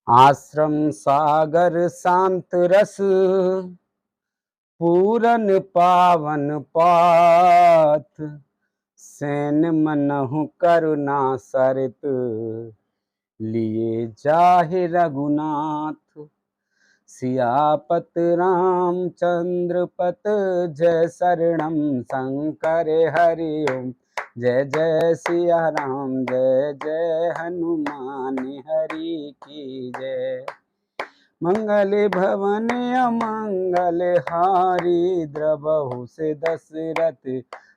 आश्रम सागर शांत रस पूरन पावन पाथ सैन मनहु करुणा सरित लिए जाहि रघुनाथ। सियापत रामचंद्र पत जय शरणम शंकर हरि ओम। जय जय सिया राम जय जय हनुमान हरि की जय। मंगल भवन अमंगल हारी द्रवहु से दशरथ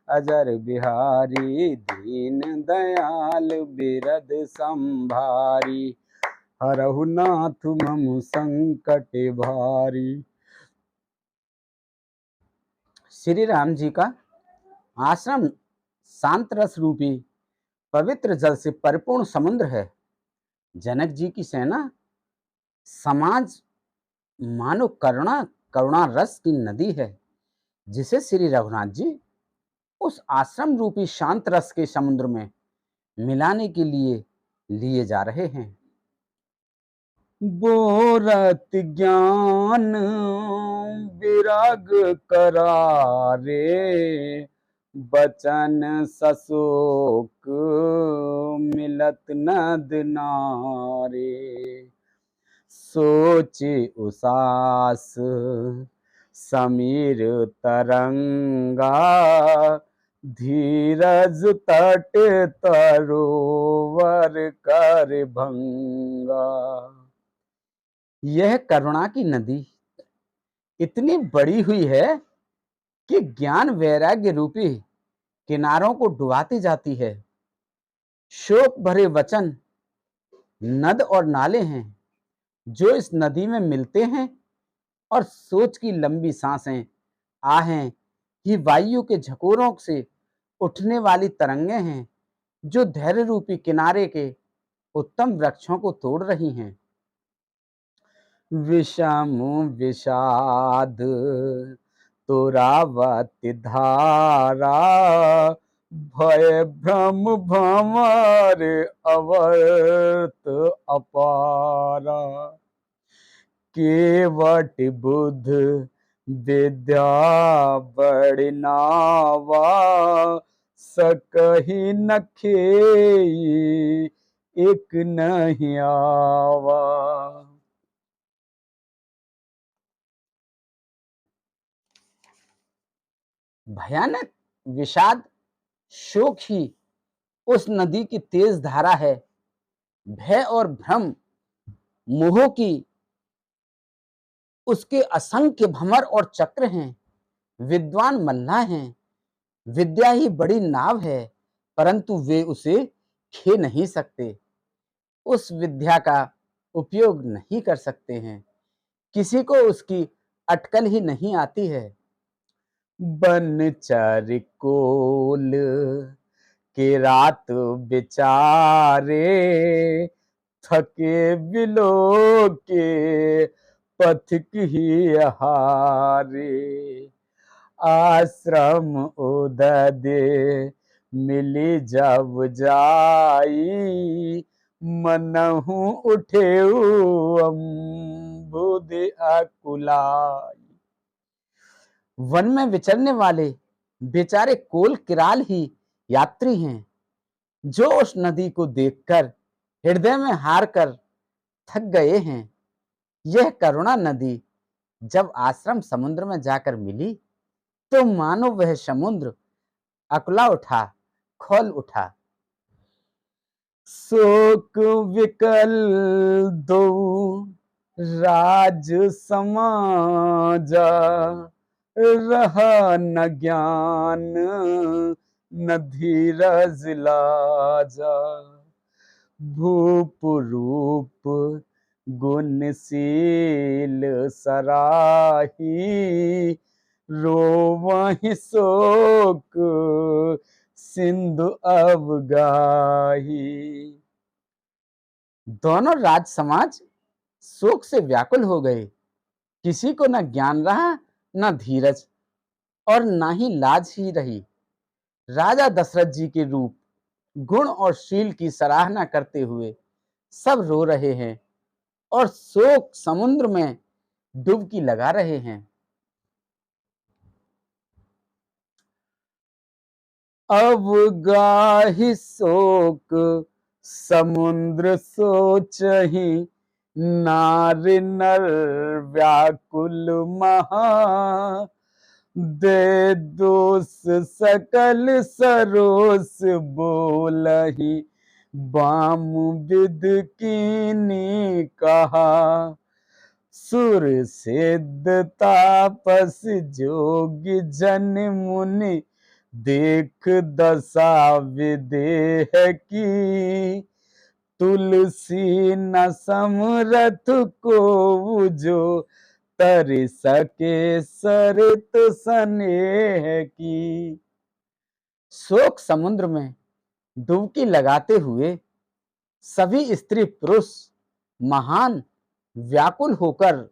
अजर बिहारी। दीन दयाल बिरद संभारी हरहु नाथ मम संकट भारी। श्री राम जी का आश्रम शांत रस रूपी पवित्र जल से परिपूर्ण समुद्र है। जनक जी की सेना समाज मानो करुणा रस की नदी है, जिसे श्री रघुनाथ जी उस आश्रम रूपी शांत रस के समुद्र में मिलाने के लिए लिए जा रहे हैं। बोरत ज्ञान विराग करारे बचन सशोक मिलत नद नारे। सोचे उसास समीर तरंगा धीरज तट तरोवर कर भंगा। यह करुणा की नदी इतनी बड़ी हुई है कि ज्ञान वैराग्य रूपी किनारों को डुबाती जाती है। शोक भरे वचन नद और नाले हैं जो इस नदी में मिलते हैं, और सोच की लंबी सांसें आहें ही वायु के झकोरों से उठने वाली तरंगे हैं जो धैर्य रूपी किनारे के उत्तम वृक्षों को तोड़ रही हैं। विषम विषाद तुरावती धारा भय भ्रम भंवर अवर्त अपारा। केवट बुध विद्या बड़ी नावा सकहि न खेई एक नहीं आवा। भयानक विषाद शोक ही उस नदी की तेज धारा है। भय और भ्रम मोह की उसके असंख्य भंवर और चक्र हैं। विद्वान मल्लाह हैं, विद्या ही बड़ी नाव है, परंतु वे उसे खे नहीं सकते, उस विद्या का उपयोग नहीं कर सकते हैं। किसी को उसकी अटकल ही नहीं आती है। बनचर कोल के रात बिचारे थके बिलो के पथिक ही हारे। आश्रम उदय मिली जब जाई मनहु उठे अम्बुद अकुलाई। वन में विचरने वाले बेचारे कोल किराल ही यात्री हैं जो उस नदी को देखकर हृदय में हार कर थक गए हैं। यह करुणा नदी जब आश्रम समुद्र में जाकर मिली तो मानो वह समुद्र अकुला उठा, खोल उठा। शोक विकल दो राज समाजा रहा न ज्ञान न धीरज लाजा। भूप रूप गुणशील सराही रोवहि शोक सिंधु अवगाही। दोनों राज समाज शोक से व्याकुल हो गए। किसी को न ज्ञान रहा न धीरज और न ही लाज ही रही। राजा दशरथ जी के रूप, गुण और शील की सराहना करते हुए सब रो रहे हैं। और शोक समुद्र में डुबकी लगा रहे हैं। अब गाहि शोक समुद्र सोचहि, नार नर व्याकुल महा, दे दोष सकल सरोस बोलहि, बाम विद कीनी कहा, सुर सिद्ध तापस जोगी जन मुनि, देख दशा विदेह की, तुलसी न समरथ को जो, तर सके सरित स्नेह की। शोक समुद्र में डुबकी लगाते हुए सभी स्त्री पुरुष महान व्याकुल होकर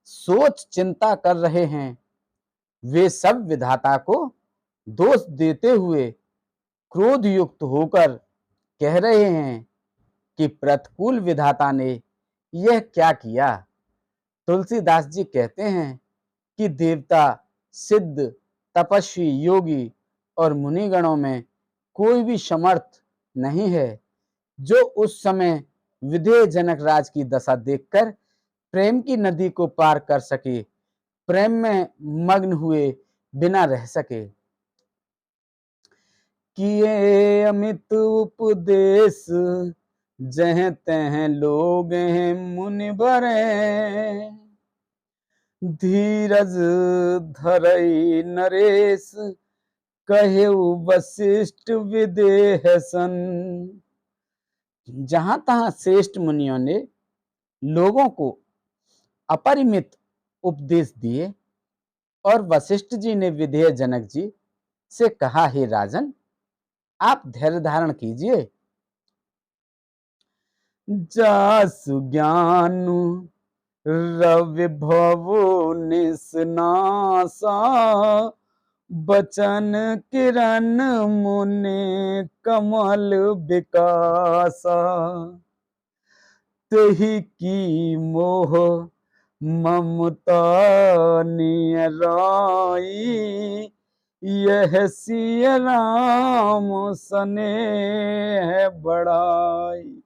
सोच चिंता कर रहे हैं। वे सब विधाता को दोष देते हुए क्रोध युक्त होकर कह रहे हैं कि प्रतिकूल विधाता ने यह क्या किया। तुलसीदास जी कहते हैं कि देवता, सिद्ध, तपस्वी, योगी और मुनिगणों में कोई भी समर्थ नहीं है जो उस समय विधेय जनक राज की दशा देखकर प्रेम की नदी को पार कर सके, प्रेम में मग्न हुए बिना रह सके। किए अमित उपदेश, जह तह लोग हैं मुनि बरे, धीरज धरई नरेश, कहे वशिष्ठ विदेह सन। जहां तहां श्रेष्ठ मुनियों ने लोगों को अपरिमित उपदेश दिए और वशिष्ठ जी ने विधेय जनक जी से कहा, हे राजन, आप धैर्य धारण कीजिए। जासु ज्ञानु रवि भवो निसनासा, बचन किरण मुनि कमल विकासा, तेहि की मोह ममता नियराई, यह सिय राम स्नेह बढ़ाई।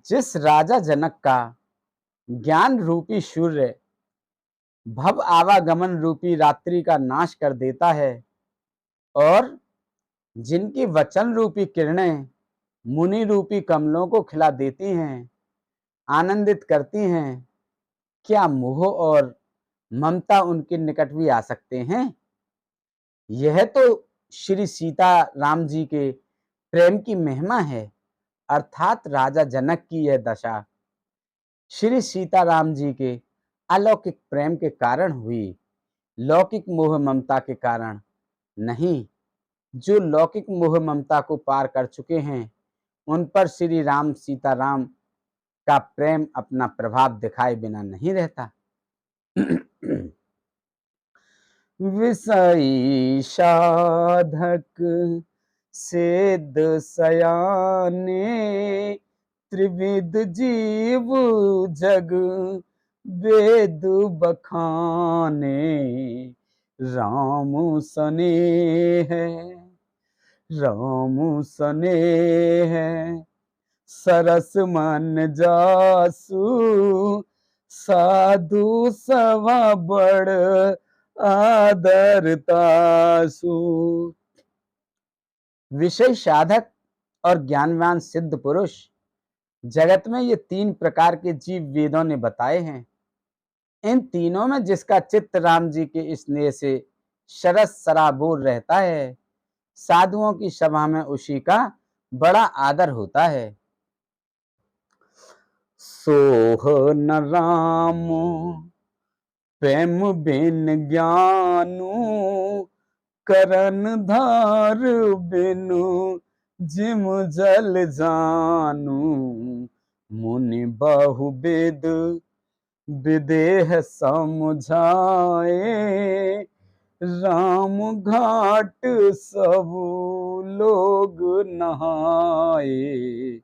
जिस राजा जनक का ज्ञान रूपी सूर्य भव आवागमन रूपी रात्रि का नाश कर देता है और जिनकी वचन रूपी किरणें मुनि रूपी कमलों को खिला देती हैं, आनंदित करती हैं, क्या मोह और ममता उनके निकट भी आ सकते हैं। यह तो श्री सीता राम जी के प्रेम की महिमा है, अर्थात राजा जनक की यह दशा श्री सीताराम जी के अलौकिक प्रेम के कारण हुई, लौकिक मोह ममता के कारण नहीं। जो लौकिक मोह ममता को पार कर चुके हैं उन पर श्री राम सीताराम का प्रेम अपना प्रभाव दिखाए बिना नहीं रहता। विषयी साधक सिद्ध सयाने, त्रिविध जीव जग वेद बखाने, राम स्नेह राम स्नेह, सरस मन जासु, साधु सवा बड़ आदर तासु। विषय साधक और ज्ञानवान सिद्ध पुरुष, जगत में ये तीन प्रकार के जीव वेदों ने बताए हैं। इन तीनों में जिसका चित्त राम जी के स्नेह से सरस सराबोर रहता है, साधुओं की सभा में उसी का बड़ा आदर होता है। सोह न राम प्रेम बिन ज्ञानु, करन धार बिनु जिम जल जानु, मुनि बहुविद विदेह समझाए, राम घाट सब लोग नहाए।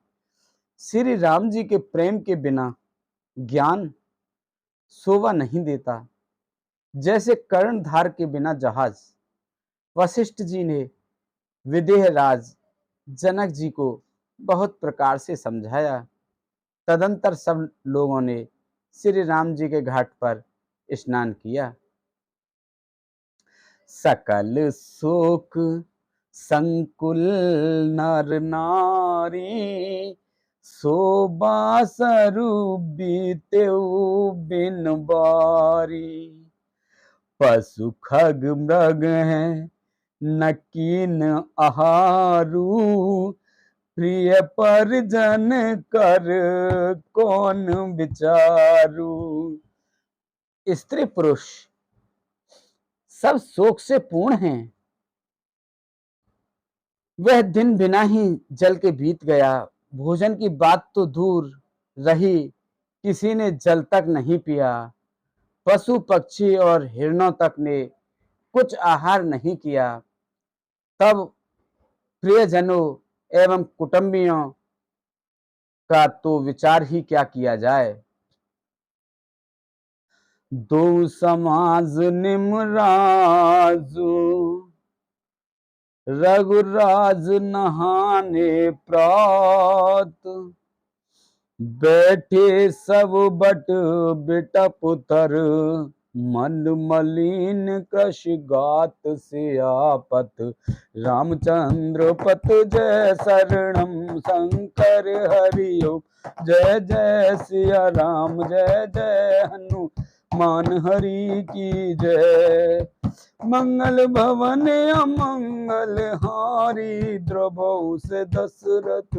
श्री राम जी के प्रेम के बिना ज्ञान शोभा नहीं देता। जैसे कर्णधार के बिना जहाज। वशिष्ठ जी ने विदेह राज जनक जी को बहुत प्रकार से समझाया। तदंतर सब लोगों ने श्री राम जी के घाट पर स्नान किया। सकल शोक संकुल नर नारी, शोभा स्वरूप बीतेउ बिन बारी। पशु खग मृग हैं नकीन आहारू, प्रिय परिजन कर कौन विचारू। स्त्री पुरुष सब शोक से पूर्ण हैं। वह दिन बिना ही जल के बीत गया। भोजन की बात तो दूर रही, किसी ने जल तक नहीं पिया। पशु पक्षी और हिरणों तक ने कुछ आहार नहीं किया। तब प्रियजनों एवं कुटुंबियों का तो विचार ही क्या किया जाए। दो समाज निमराजू, रघुराज नहाने प्रात। बैठे सब बट बिटप तर, मन मलिन कृष गात से आपत। रामचंद्र पत जय शरणम शंकर हरिओम। जय जय सिया राम जय जय हनुमान हरि की जय। मंगल भवन अमंगल हारी, द्रवहु से दशरथ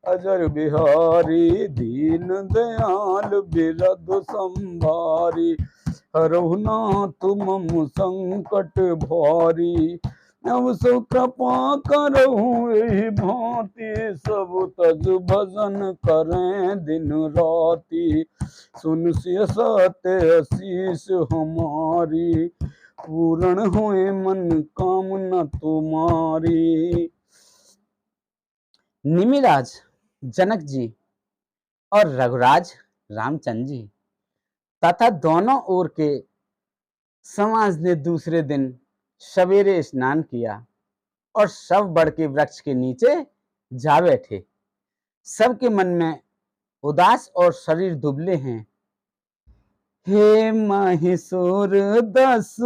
अजर बिहारी। दीन दयाल बिरद संभारी, हरहु नाथ मम संकट भारी। नव सो कृपा करहु एहि भांति, सब तज भजन करें दिन राति। सुन सिय सत्य असीस हमारी, पूर्ण होए मन कामना तुम्हारी। निमिराज जनक जी और रघुराज रामचंद्र जी तथा दोनों ओर के समाज ने दूसरे दिन सवेरे स्नान किया और सब बड़ के वृक्ष के नीचे जा बैठे। सबके मन में उदास और शरीर दुबले हैं। हे महिषुर दस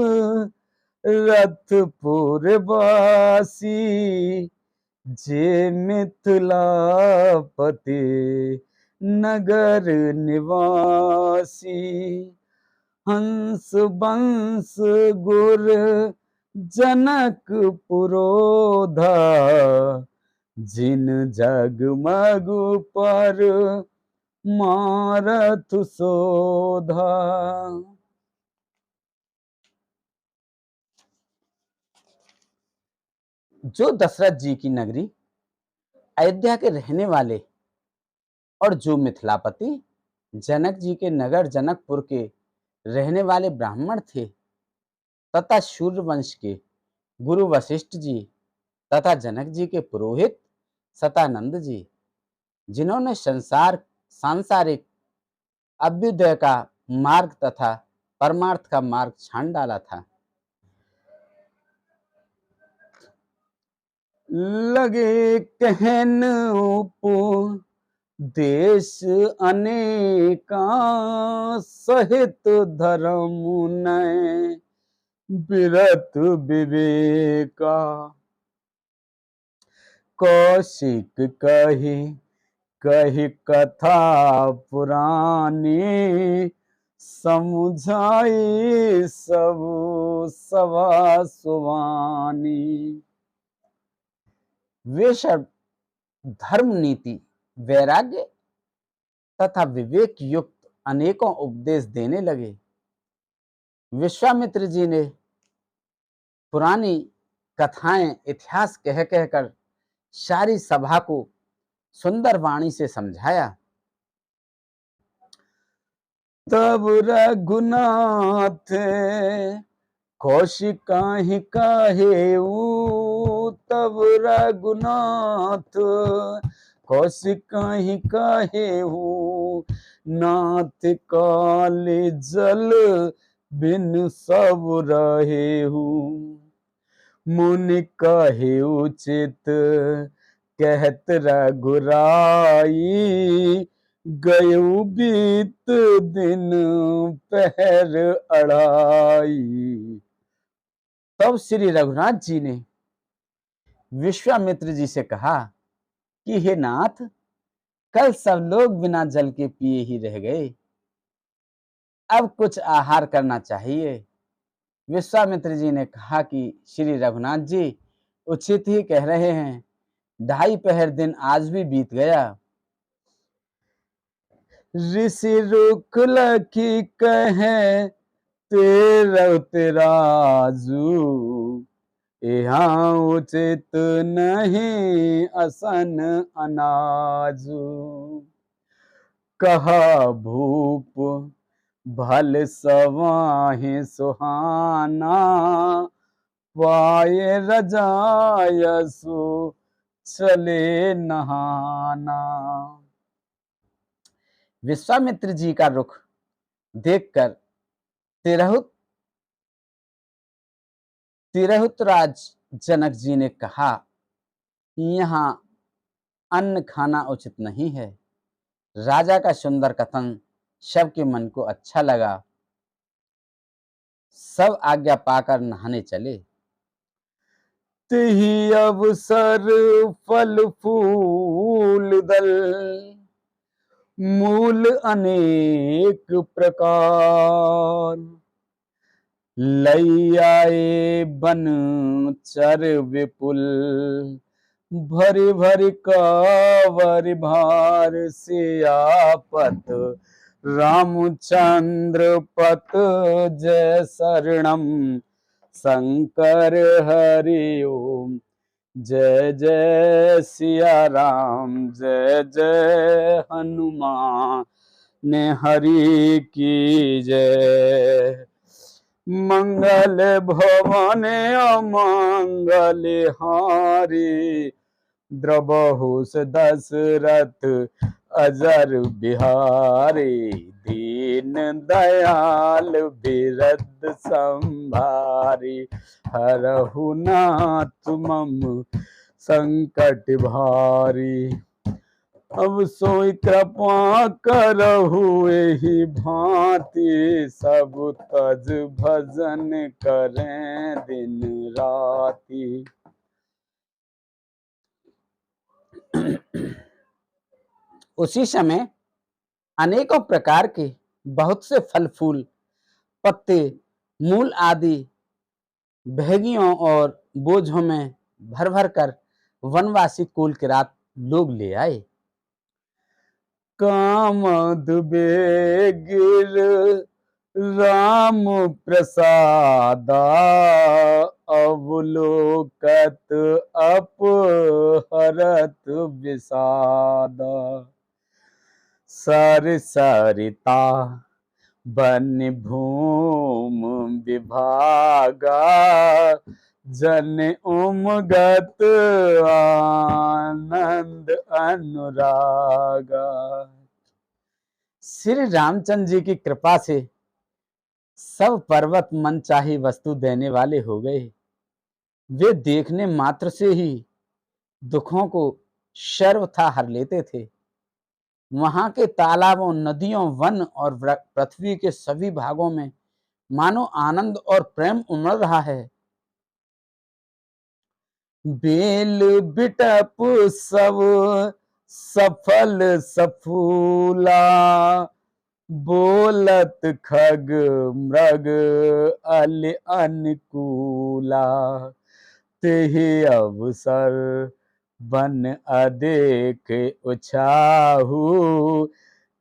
रथपुर वासी, जे मिथिलापति नगर निवासी। हंस बंस गुर जनक पुरोधा, जिन जगमग पर मारथ शोधा। जो दशरथ जी की नगरी अयोध्या के रहने वाले और जो मिथिलापति जनक जी के नगर जनकपुर के रहने वाले ब्राह्मण थे, तथा सूर्य वंश के गुरु वशिष्ठ जी तथा जनक जी के पुरोहित सतानंद जी, जिन्होंने सांसारिक अभ्युदय का मार्ग तथा परमार्थ का मार्ग छान डाला था, लगे कहन उपदेश अनेका। सहित धर्म नय बिरत विवेका। कौशिक कही कही कथा पुरानी, समुझाई सब सवा सुवानी। वे सब धर्म नीति वैराग्य तथा विवेक युक्त अनेकों उपदेश देने लगे। विश्वामित्र जी ने पुरानी कथाएं इतिहास कह कहकर सारी सभा को सुंदर वाणी से समझाया। तब रघुनाथ कौशिक काहि कहेऊ, तब रघुनाथ कौशिक ही कहे हूँ, नाथ काले जल बिन सब रहे हूँ। मुनि कहे उचित कहत रघुराई, गयु बीत दिन पहर अढ़ाई। तब श्री रघुनाथ जी ने विश्वामित्र जी से कहा कि हे नाथ, कल सब लोग बिना जल के पिए ही रह गए, अब कुछ आहार करना चाहिए। विश्वामित्र जी ने कहा कि श्री रघुनाथ जी उचित ही कह रहे हैं, 2.5 पहर दिन आज भी बीत गया। ऋषि रुकुल की कहे तेरा तेराजू, यहाँ उचित नहीं असन अनाजू। कहा भूप भल सवाहि सुहाना, पाए रजायसु चले नहाना। विश्वामित्र जी का रुख देखकर तिरहुतराज जनक जी ने कहा, यहाँ अन्न खाना उचित नहीं है। राजा का सुंदर कथन सबके मन को अच्छा लगा। सब आज्ञा पाकर नहाने चले। तिहि अवसर फल फूल दल, मूल अनेक प्रकार, लई आए बन चर विपुल, भरी भरी कावर भार। सियापत रामचंद्र पत जय शरणम, शंकर हरि ओम। जय जय सिया राम, जय जय हनुमान ने हरि की जय। मंगल भवन अमंगल हारी, द्रबहुस दशरथ अजर बिहारी। दीन दयाल बिरद संभारी, हरहु नाथ मम संकट भारी। अब सोई कृपा करहु एहि भांति, सब तज भजन करें दिन राति। उसी समय अनेकों प्रकार के बहुत से फल फूल, पत्ते, मूल आदि बहगियों और बोझों में भर भर कर वनवासी कुल किरात लोग ले आए। कामद बेगिर राम प्रसादा, अवलोकत अपहरत विषादा। सर सरिता बन भूम विभागा, जन उमगत आनंद अनुरागा। श्री रामचंद्र जी की कृपा से सब पर्वत मनचाही वस्तु देने वाले हो गए। वे देखने मात्र से ही दुखों को सर्वथा हर लेते थे। वहां के तालाबों, नदियों, वन और पृथ्वी के सभी भागों में मानो आनंद और प्रेम उमड़ रहा है। बेल बिटप सब सफल सफूला, बोलत खग मृग अल अनुकूला। तेहि अवसर बन अदेख उछाहू,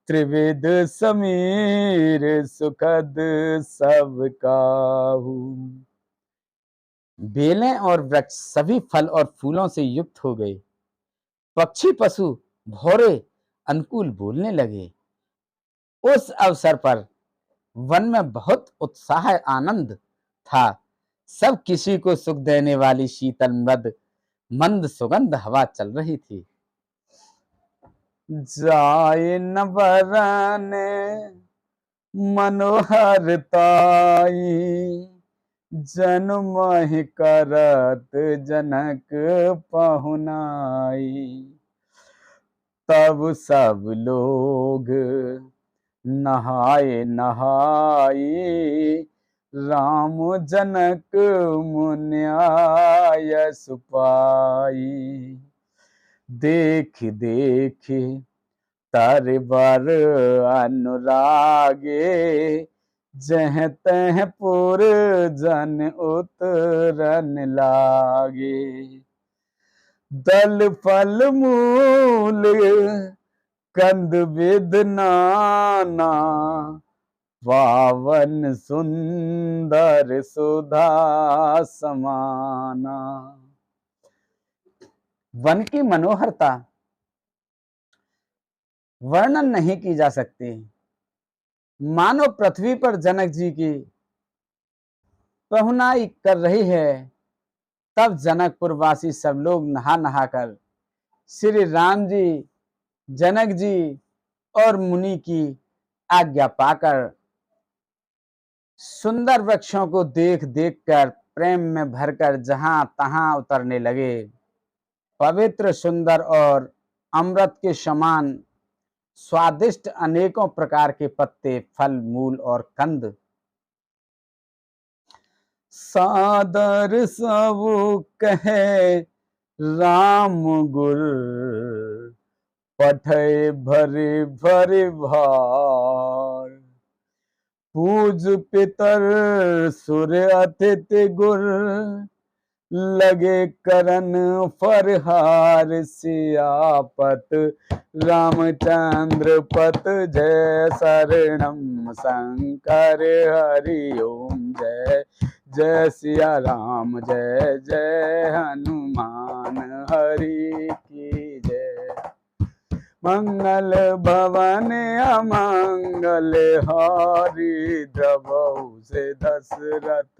त्रिविध समीर सुखद सब काहू। बेलें और वृक्ष सभी फल और फूलों से युक्त हो गए। पक्षी पशु भौरे अनुकूल बोलने लगे। उस अवसर पर वन में बहुत उत्साह आनंद था। सब किसी को सुख देने वाली शीतल मृद मंद सुगंध हवा चल रही थी। जाए न बरने मनोहरताई, जन्म ही करत जनक पहुनाई। तब सब लोग नहाए नहाई, राम जनक मुन्याय सुपाई। देख देख तर बर अनुरागे, जह तह पुर जन उतरन लागे। दल फल मूल कंद विद नाना, पावन सुंदर सुधा समाना। वन की मनोहरता वर्णन नहीं की जा सकती। मानो पृथ्वी पर जनक जी की पहुनाई कर रही है, तब जनकपुर वासी सब लोग नहा नहा कर श्री राम जी, जनक जी और मुनि की आज्ञा पाकर सुंदर वृक्षों को देख देख कर प्रेम में भरकर जहां तहां उतरने लगे। पवित्र, सुंदर और अमृत के समान स्वादिष्ट अनेकों प्रकार के पत्ते, फल, मूल और कंद सादर सब कहे राम गुर, पठय भरे भरे भार। पूज पितर सुर अतिथि गुर, लगे करन फरहार। सियापत रामचंद्र पत जय शरणम शंकर हरि ओम जय। जय सिया राम जय जय हनुमान हरि की जय। मंगल भवन अमंगल हारी, द्रवहु से दशरथ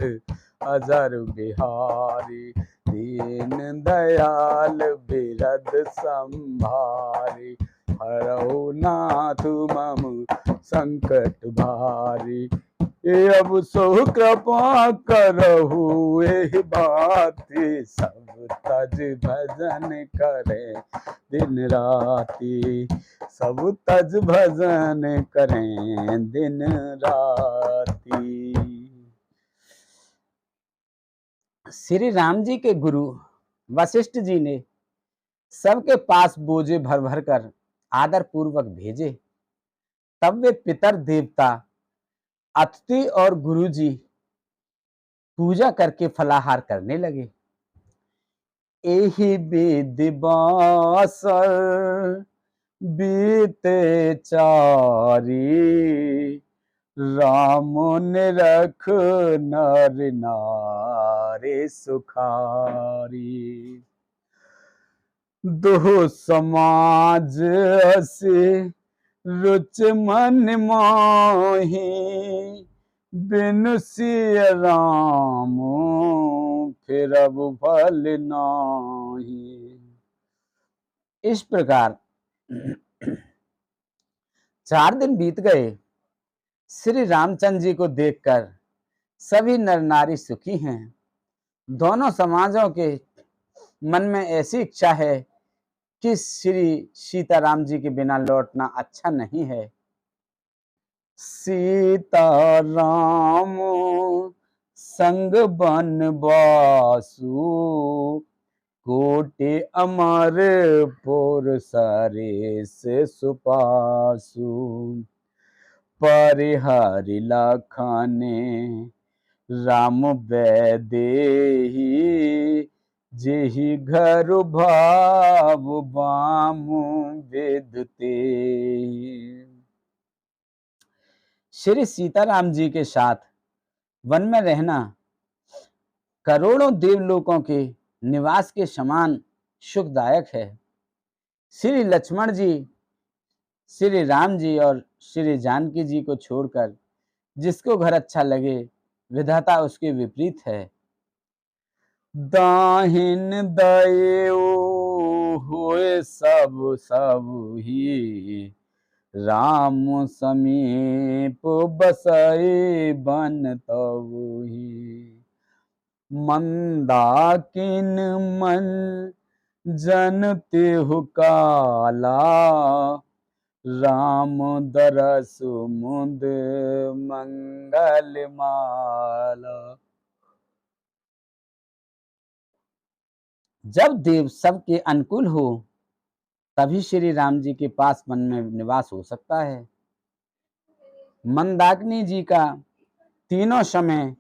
अजर बिहारी। दीन दयाल बिरद संभारी, हरहु नाथ मम संकट भारी। अब सो कृपा करहु एहि भांति, सब तज भजन करे दिन राति। सब तज भजन करें दिन राति। श्री राम जी के गुरु वशिष्ठ जी ने सबके पास बोझे भर भर कर आदर पूर्वक भेजे। तब वे पितर देवता, अतिथि और गुरु जी पूजा करके फलाहार करने लगे। एहि विधि बासर बीते चारी, राम निरख नर नारी सुखारी। दो समाज से रुच मन माही, बिनु सिय राम फिर अब फल नाही। इस प्रकार 4 दिन बीत गए। श्री रामचंद्र जी को देखकर सभी नर नारी सुखी हैं। दोनों समाजों के मन में ऐसी इच्छा है कि श्री सीताराम जी के बिना लौटना अच्छा नहीं है। सीता राम संग बनवासु, कोटि अमर पुर सारे से सुपासु। परिहरि लखने राम वैदेही, जेहि घर भाव बामु विदते। श्री सीताराम जी के साथ वन में रहना करोड़ों देवलोकों के निवास के समान सुखदायक है। श्री लक्ष्मण जी, श्री राम जी और श्री जानकी जी को छोड़कर जिसको घर अच्छा लगे, विधाता उसके विपरीत है। दाहिन दयो हुए सब सब ही, राम समीप बसई बन तबु ही। मंदाकिन मन जन तिहु काला, राम दरस मुद मंगल माला। जब देव सबके अनुकूल हो तभी श्री राम जी के पास मन में निवास हो सकता है। मंदाकिनी जी का तीनों समय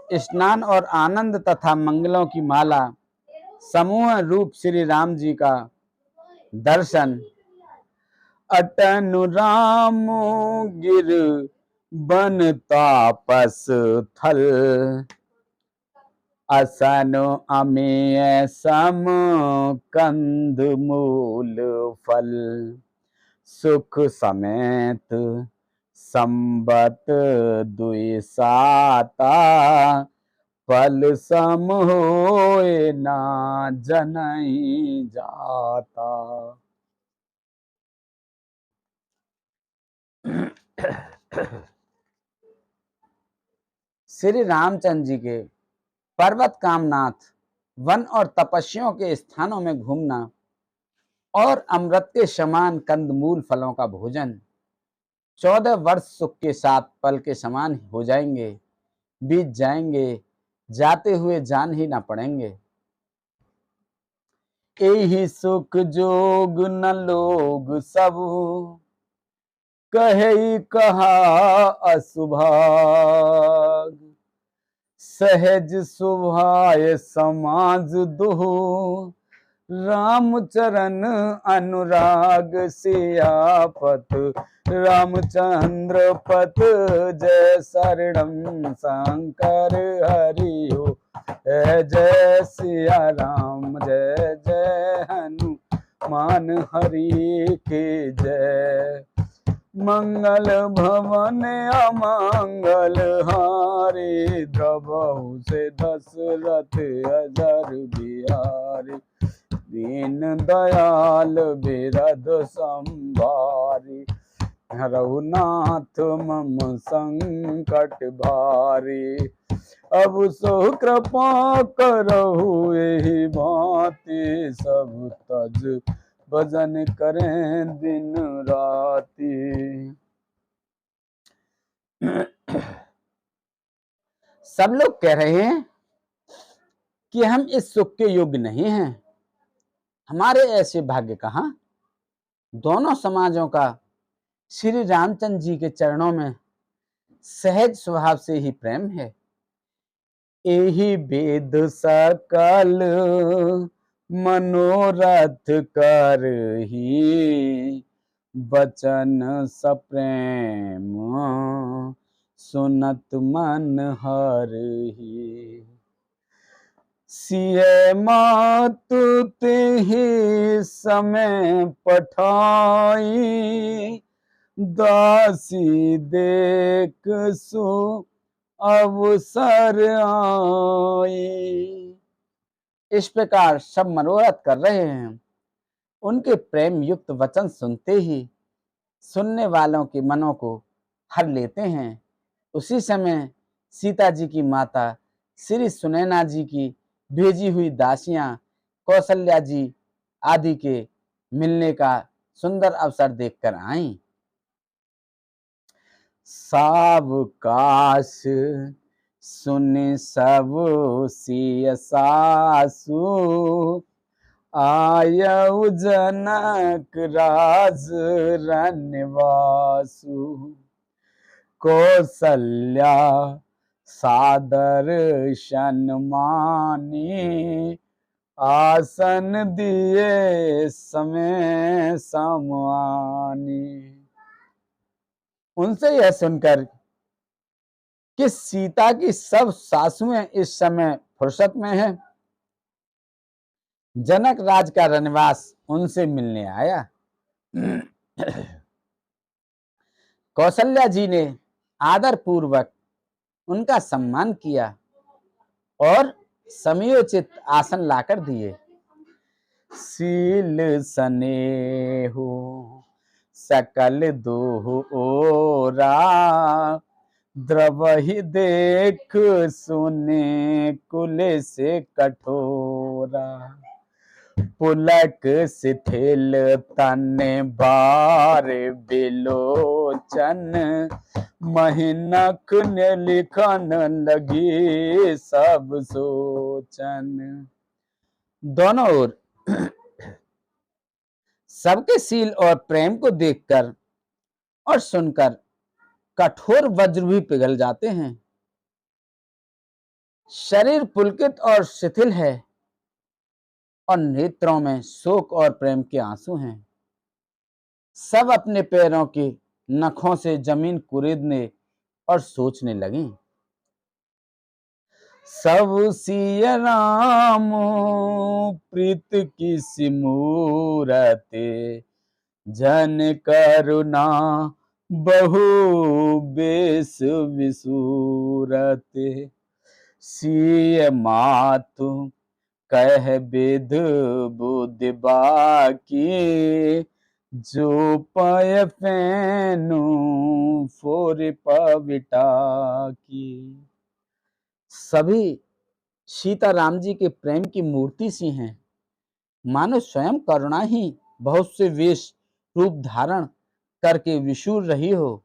स्नान और आनंद तथा मंगलों की माला समूह रूप श्री राम जी का दर्शन। अटनु राम गिर बन तापस थल, असनु अमेय सम कंद मूल फल। सुख समेत संबत दुई साता, फल सम होए ना जनई जाता। श्री रामचंद्र जी के पर्वत कामनाथ, वन और तपस्याओं के स्थानों में घूमना और अमृत के समान कंदमूल फलों का भोजन 14 वर्ष सुख के साथ पल के समान हो जाएंगे, बीत जाएंगे, जाते हुए जान ही ना पड़ेंगे। एही सुख जोग न लोग सब, कहे कहा असुभाग। सहज सुभाय समाज दुहु, रामचरण अनुराग सियापत। रामचंद्र पथ जय शरणम शंकर हरिओ, जय सिया राम जय जय हनुमान हरि के जय। मंगल भवन अमंगल हारे, द्रवहु से दशरथ अजर बिहारी। दीन दयाल बिरद संभारी, रघुनाथ मम संकट भारी। अब सो कृपा करहु एहि भांति, सब तज भजन करें दिन राति। सब लोग कह रहे हैं कि हम इस सुख के योग्य नहीं हैं, हमारे ऐसे भाग्य कहाँ। दोनों समाजों का श्री रामचंद्र जी के चरणों में सहज स्वभाव से ही प्रेम है। एही वेद सकल मनोरथ करही, बचन सप्रेम सुनत मन हरहि। सिय मातु तिहि समय पठाई, दासी देख सु अवसर आई। इस प्रकार सब मनोरथ कर रहे हैं। उनके प्रेम युक्त वचन सुनते ही सुनने वालों के मनों को हर लेते हैं। उसी समय सीता जी की माता श्री सुनैना जी की भेजी हुई दासियां कौशल्या जी आदि के मिलने का सुंदर अवसर देखकर आईं। सावकाश सुन सब सिय सासु, आयउ जनक राज रन्यवासु। कौशल्या सादर सन्मानी, आसन दिए समय समानी। उनसे यह सुनकर कि सीता की सब सासुएं इस समय फुर्सत में हैं, जनक राज का रनवास उनसे मिलने आया। कौशल्या जी ने आदर पूर्वक उनका सम्मान किया और समयोचित आसन लाकर दिए। सील स्नेहु सकल दुह ओरा, द्रवहि देख सुने कुल से कठोरा। पुलक शिथिल तन बार बिलोचन, महिनक ने लिखन लगी सब सोचन। दोनों ओर सबके सील और प्रेम को देखकर और सुनकर कठोर वज्र भी पिघल जाते हैं। शरीर पुलकित और शिथिल है और नेत्रों में शोक और प्रेम के आंसू हैं। सब अपने पैरों के नखों से जमीन कुरेदने और सोचने लगे। सब सिय राम प्रीत की सिमूरत, जन करुणा बहु बेस विसूरत। सिय मातु कह विध बुद्धि बाकी, जो पय पैनु फोर पविटा की। सभी सीता राम जी के प्रेम की मूर्ति सी हैं, मानो स्वयं करुणा ही बहुत से वेश रूप धारण करके विशूर रही हो,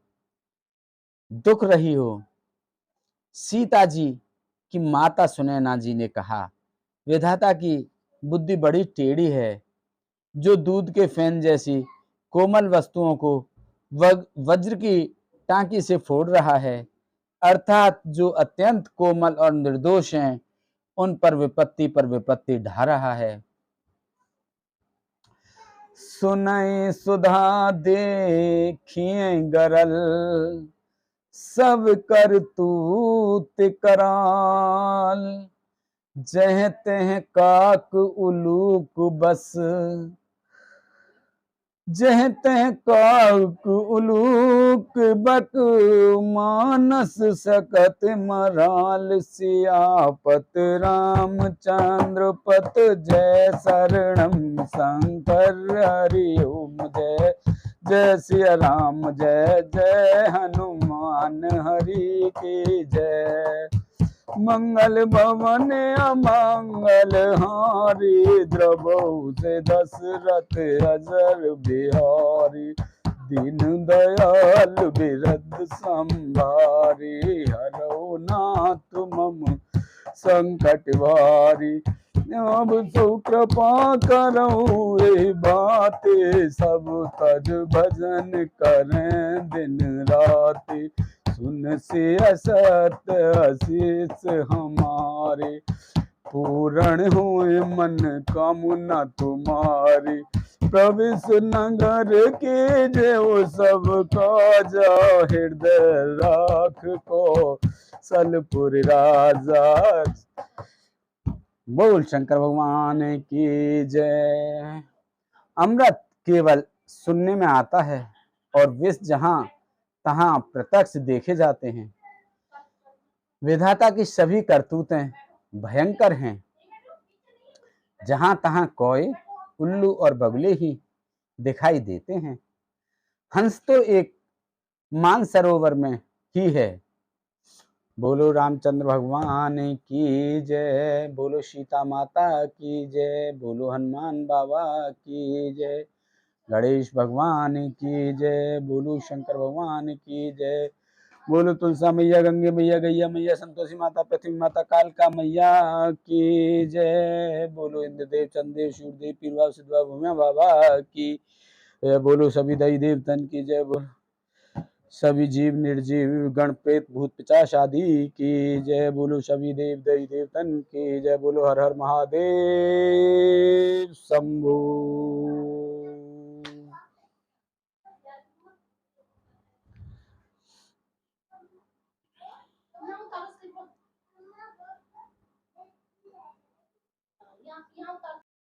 दुख रही हो। सीता जी की माता सुनैना जी ने कहा, विधाता की बुद्धि बड़ी टेढ़ी है, जो दूध के फैन जैसी कोमल वस्तुओं को वज्र की टांकी से फोड़ रहा है, अर्थात जो अत्यंत कोमल और निर्दोष हैं, उन पर विपत्ति ढा रहा है। सुनय सुधा देखिए गरल, सब करतूत कराल। जह तह काक उलूक बस, जह तह काक उलूक बक। मानस सकत मराल, सियापत रामचंद्र पत। जय शरणम शंकर हरि ओम जय। जय सिया राम जय जय हनुमान हरि की जय। मंगल भवन अमंगल हारी, द्रवहु से दशरथ अजर बिहारी। दीन दयाल बिरद संभारी, हरौ नाथ मम संकट भारी। अब सो कृपा करऊ ए बाते, सब तज भजन करें दिन राति। सुन से असत आशीष हमारे, पूर्ण हुए मन कामना तुम्हारी। प्रविश नगर के जो सब काजा, हृदय राख को सलपुर राजा। बोल शंकर भगवान की जय। अमृत केवल सुनने में आता है और विष जहां तहां प्रत्यक्ष देखे जाते हैं। विधाता की सभी करतूतें भयंकर हैं। जहां तहां कौए, उल्लू और बगुले ही दिखाई देते हैं। हंस तो एक मानसरोवर में ही है। बोलो रामचंद्र भगवान की जय। बोलो सीता माता की जय। बोलो हनुमान बाबा की जय। गणेश भगवान की जय। बोलो शंकर भगवान की जय। बोलो तुलसा मैया, गंगे मैया, गैया मैया, संतोषी माता, पृथ्वी माता, कालका मैया की जय। बोलो इंद्रदेव, चंद्रदेव, सूर्यदेव, पीरवा सिद्धवा भूमिया बाबा की। बोलो सभी दई देवतन की जय। बोलो सभी जीव निर्जीव गण प्रेत भूत पिशाच आदि की जय। बोलो सभी देव दई देवतन की जय। बोलो हर हर महादेव शंभो।